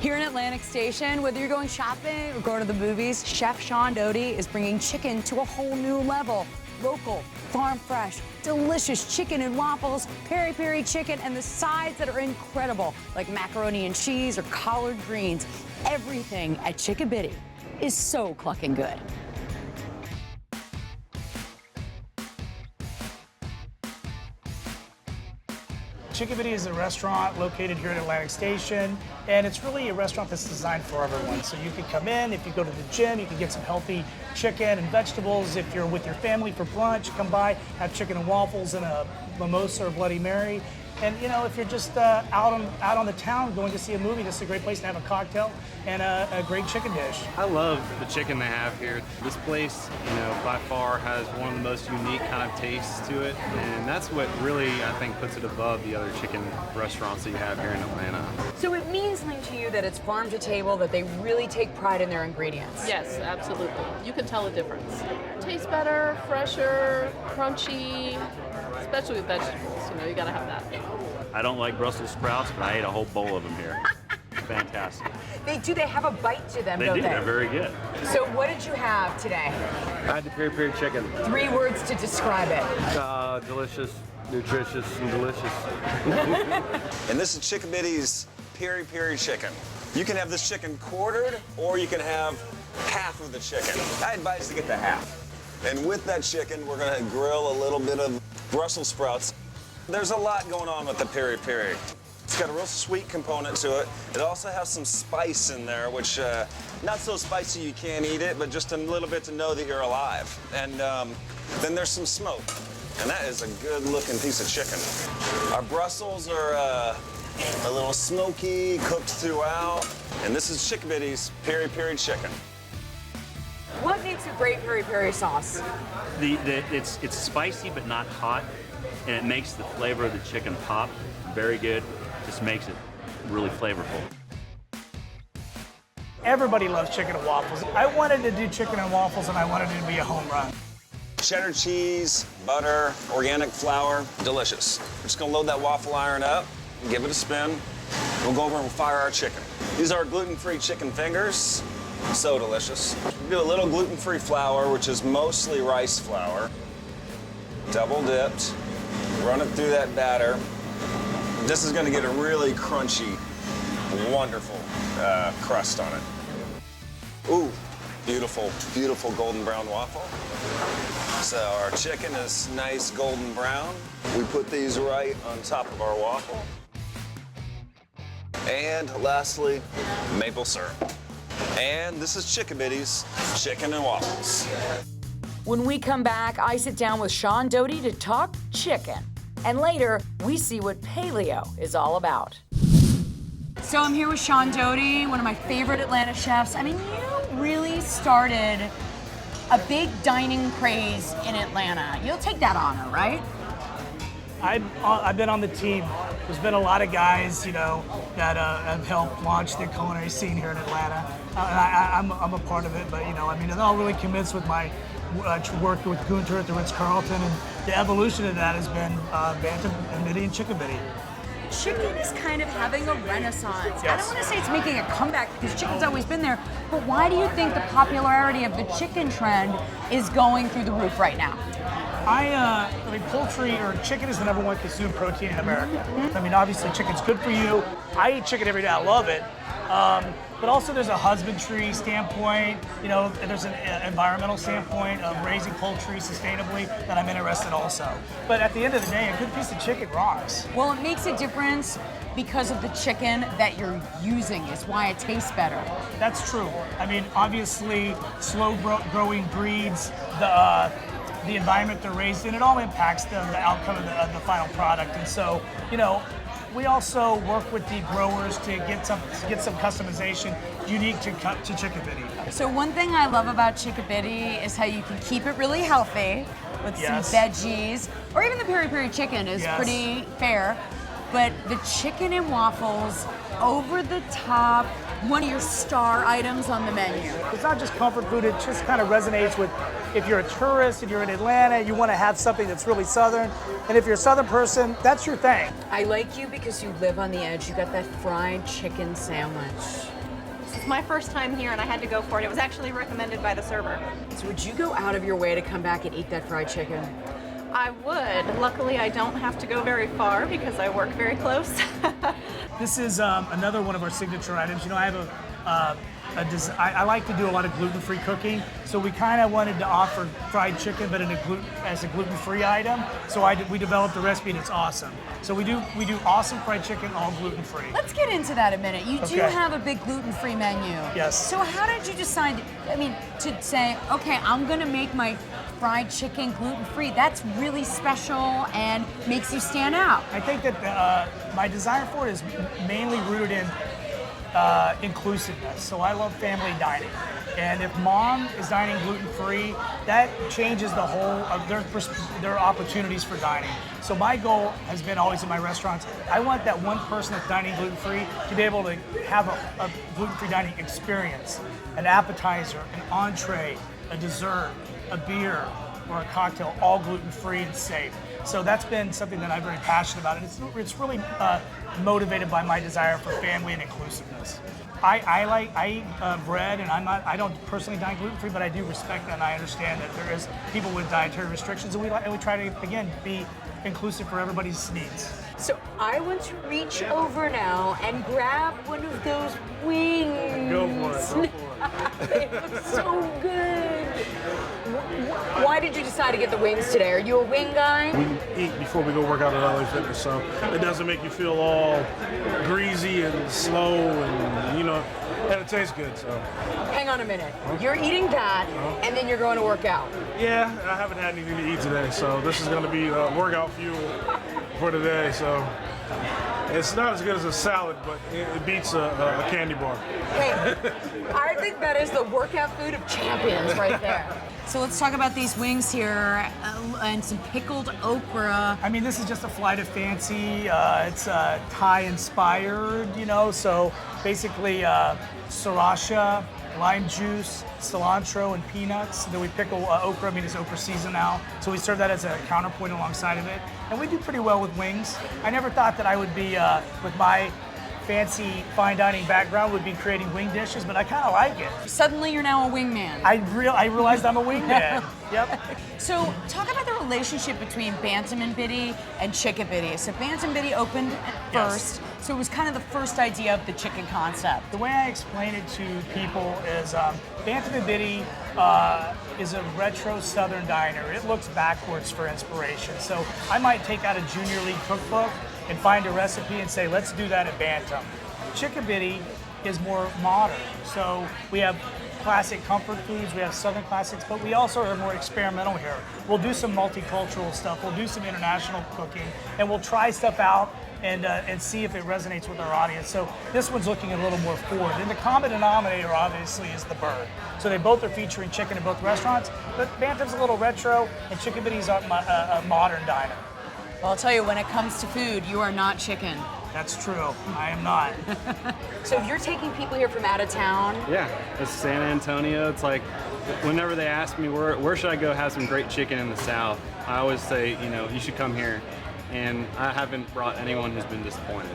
Here in Atlantic Station, whether you're going shopping or going to the movies, Chef Shaun Doty is bringing chicken to a whole new level. Local, farm fresh, delicious chicken and waffles, peri-peri chicken, and the sides that are incredible, like macaroni and cheese or collard greens. Everything at Chick-a-Biddy is so clucking good. Chick-a-Biddy is a restaurant located here at Atlantic Station, and it's really a restaurant that's designed for everyone. So you can come in, if you go to the gym, you can get some healthy chicken and vegetables. If you're with your family for brunch, come by, have chicken and waffles and a mimosa or Bloody Mary. And you know, if you're just out on the town going to see a movie, this is a great place to have a cocktail and a great chicken dish. I love the chicken they have here. This place, you know, by far has one of the most unique kind of tastes to it, and that's what really, I think, puts it above the other chicken restaurants that you have here in Atlanta. So it means something to you that it's farm to table, that they really take pride in their ingredients. Yes, absolutely. You can tell the difference. Tastes better, fresher, crunchy, especially with vegetables. You know, you gotta have that. I don't like Brussels sprouts, but I ate a whole bowl of them here. Fantastic. They have a bite to them, They don't do. they? They're very good. So what did you have today? I had the peri-peri chicken. 3 words to describe it. Delicious, nutritious, and delicious. And this is Chick-a-Biddy's peri-peri chicken. You can have this chicken quartered, or you can have half of the chicken. I advise to get the half. And with that chicken, we're gonna grill a little bit of Brussels sprouts. There's a lot going on with the peri-peri. It's got a real sweet component to it. It also has some spice in there, which not so spicy you can't eat it, but just a little bit to know that you're alive. And then there's some smoke, and that is a good-looking piece of chicken. Our Brussels are a little smoky, cooked throughout, and this is Chick-a-Biddy's peri-peri chicken. What makes a great peri-peri sauce? It's spicy but not hot, and it makes the flavor of the chicken pop. Very good. Just makes it really flavorful. Everybody loves chicken and waffles. I wanted to do chicken and waffles, and I wanted it to be a home run. Cheddar cheese, butter, organic flour, delicious. We're just gonna load that waffle iron up, give it a spin. We'll go over and fire our chicken. These are gluten-free chicken fingers. So delicious. We do a little gluten-free flour, which is mostly rice flour. Double dipped. Run it through that batter. This is gonna get a really crunchy, wonderful crust on it. Ooh, beautiful, beautiful golden brown waffle. So our chicken is nice golden brown. We put these right on top of our waffle. And lastly, maple syrup. And this is Chick-a-Biddy's chicken and waffles. When we come back, I sit down with Shaun Doty to talk chicken. And later, we see what paleo is all about. So I'm here with Shaun Doty, one of my favorite Atlanta chefs. I mean, you really started a big dining craze in Atlanta. You'll take that honor, right? I've been on the team. There's been a lot of guys, you know, that have helped launch the culinary scene here in Atlanta. And I'm a part of it, but you know, I mean, it all really commits with my work with Gunter at the Ritz-Carlton, and the evolution of that has been Bantam and Biddy and Chick-a-Biddy. Chicken is kind of having a renaissance. Yes. I don't want to say it's making a comeback because chicken's always been there, but why do you think the popularity of the chicken trend is going through the roof right now? I mean, poultry or chicken is the #1 consumed protein in America. I mean, obviously chicken's good for you. I eat chicken every day, I love it. But also there's a husbandry standpoint, you know, there's an environmental standpoint of raising poultry sustainably that I'm interested in also. But at the end of the day, a good piece of chicken rocks. Well, it makes a difference because of the chicken that you're using is why it tastes better. That's true. I mean, obviously, slow growing breeds, the environment they're raised in, it all impacts the outcome of the final product. And so, you know, we also work with the growers to get some customization unique to Chick-a-Biddy. So one thing I love about Chick-a-Biddy is how you can keep it really healthy with Yes. some veggies, or even the peri-peri chicken is Yes. pretty fair. But the chicken and waffles, over the top, one of your star items on the menu. It's not just comfort food, it just kind of resonates with, if you're a tourist and you're in Atlanta, you want to have something that's really Southern. And if you're a Southern person, that's your thing. I like you because you live on the edge. You got that fried chicken sandwich. It's my first time here and I had to go for it. It was actually recommended by the server. So would you go out of your way to come back and eat that fried chicken? I would. Luckily, I don't have to go very far because I work very close. This is another one of our signature items. You know, I have I like to do a lot of gluten-free cooking, so we kind of wanted to offer fried chicken, but as a gluten-free item. So we developed a recipe, and it's awesome. So we do awesome fried chicken, all gluten-free. Let's get into that a minute. You do Okay. have a big gluten-free menu. Yes. So how did you decide, to say, okay, I'm gonna make my fried chicken gluten-free? That's really special and makes you stand out. I think that my desire for it is mainly rooted in inclusiveness. So I love family dining. And if mom is dining gluten-free, that changes the whole of their opportunities for dining. So my goal has been always in my restaurants, I want that one person that's dining gluten-free to be able to have a gluten-free dining experience, an appetizer, an entree, a dessert, a beer, or a cocktail, all gluten-free and safe. So that's been something that I'm very passionate about, and it's really motivated by my desire for family and inclusiveness. I eat bread, and I don't personally dine gluten-free, but I do respect that, and I understand that there is people with dietary restrictions, and we try to, again, be inclusive for everybody's needs. So I want to reach over now and grab one of those wings. Go for it. They look so good. Why did you decide to get the wings today? Are you a wing guy? We eat before we go work out at LA Fitness, so it doesn't make you feel all greasy and slow, and and it tastes good. So Hang on a minute. You're eating that, and then you're going to work out. yeah, I haven't had anything to eat today, so this is going to be workout fuel for today. So it's not as good as a salad, but it beats a candy bar. Hey, I think that is the workout food of champions right there. So let's talk about these wings here and some pickled okra. I mean, this is just a flight of fancy. It's Thai inspired, so basically sriracha, lime juice, cilantro, and peanuts. Then we pickle okra. I mean, it's okra season now, so we serve that as a counterpoint alongside of it. And we do pretty well with wings. I never thought that I would be, with my fancy fine dining background, would be creating wing dishes, but I kind of like it. Suddenly you're now a wingman. I realized I'm a wingman. Yep. So talk about the relationship between Bantam-and-Biddy and Chick-a-Biddy. So Bantam-Biddy opened first, so it was kind of the first idea of the chicken concept. The way I explain it to people is Bantam-and-Biddy is a retro Southern diner. It looks backwards for inspiration. So I might take out a Junior League cookbook and find a recipe and say, let's do that at Bantam. Chick-a-Biddy is more modern. So we have classic comfort foods, we have Southern classics, but we also are more experimental here. We'll do some multicultural stuff, we'll do some international cooking, and we'll try stuff out and see if it resonates with our audience. So this one's looking a little more forward. And the common denominator, obviously, is the bird. So they both are featuring chicken in both restaurants, but Bantam's a little retro, and Chick-a-Biddy's a modern diner. Well, I'll tell you, when it comes to food, you are not chicken. That's true. I am not. So if you're taking people here from out of town, Yeah, it's San Antonio. It's like, whenever they ask me where should I go have some great chicken in the South, I always say, you should come here. And I haven't brought anyone who's been disappointed.